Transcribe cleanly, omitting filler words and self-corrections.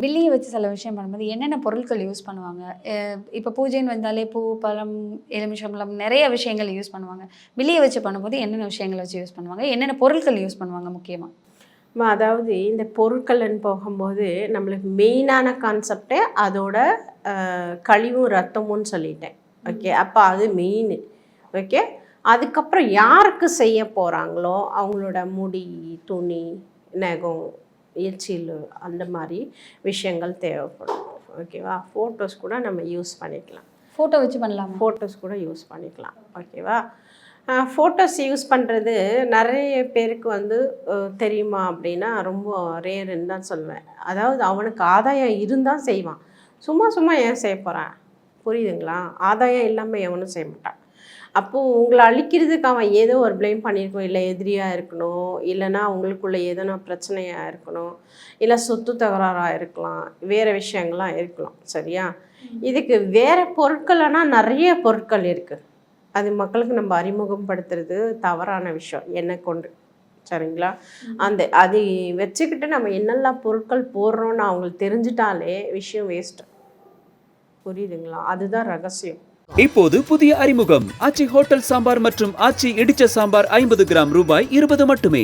பில்லிய வச்சு சில விஷயம் பண்ணும்போது என்னென்ன பொருட்கள் யூஸ் பண்ணுவாங்க? இப்ப பூஜைன்னு வந்தாலே பூ, பழம், எலுமிச்சம்பழம் நெறைய விஷயங்கள் யூஸ் பண்ணுவாங்க. பில்லிய வச்சு பண்ணும்போது என்னென்ன விஷயங்கள் வச்சு யூஸ் பண்ணுவாங்க? என்னென்ன பொருட்கள் யூஸ் பண்ணுவாங்க முக்கியமா? அதாவது இந்த பொருட்கள்ன்னு போகும்போது நம்மளுக்கு மெயினான கான்செப்டே அதோட கழிவும் ரத்தமும்னு சொல்லிட்டேன். ஓகே. அப்போ அது மெயின். ஓகே. அதுக்கப்புறம் யாருக்கு செய்ய போகிறாங்களோ அவங்களோட முடி, துணி, நகம், எச்சில் அந்த மாதிரி விஷயங்கள் தேவைப்படும். ஓகேவா. ஃபோட்டோஸ் கூட நம்ம யூஸ் பண்ணிக்கலாம். ஃபோட்டோ வச்சு பண்ணலாமா? ஃபோட்டோஸ் கூட யூஸ் பண்ணிக்கலாம். ஓகேவா. ஃபோட்டோஸ் யூஸ் பண்ணுறது நிறைய பேருக்கு தெரியுமா அப்படின்னா ரொம்ப ரேருன்னு தான் சொல்லுவேன். அதாவது அவனுக்கு ஆதாயம் இருந்தால் செய்வான். சும்மா சும்மா ஏன் செய்ய போகிறான்? புரியுதுங்களா? ஆதாயம் இல்லாமல் எவனும் செய்ய மாட்டான். அப்போது உங்களை அழிக்கிறதுக்கு அவன் ஏதோ ஒரு ப்ளேம் பண்ணியிருக்கணும். இல்லை எதிரியாக இருக்கணும், இல்லைன்னா அவங்களுக்குள்ள எதனா பிரச்சனையாக இருக்கணும், இல்லை சொத்து தகராறாக இருக்கலாம், வேறு விஷயங்கள்லாம் இருக்கலாம். சரியா. இதுக்கு வேறு பொருட்கள்னா நிறைய பொருட்கள் இருக்குது. அது மக்களுக்கு நம்ம அறிமுகப்படுத்துறது தவறான விஷயம் என்னை கொண்டு. சரிங்களா. அது வச்சுக்கிட்டு நம்ம என்னெல்லாம் பொருட்கள் போடுறோன்னு அவங்களுக்கு தெரிஞ்சிட்டாலே விஷயம் வேஸ்ட்டு. புரியுதுங்களா. அதுதான் ரகசியம். இப்போது புதிய அறிமுகம் ஆச்சி ஹோட்டல் சாம்பார் மற்றும் ஆச்சி இடிச்ச சாம்பார் 50 கிராம் ரூபாய் 20 மட்டுமே.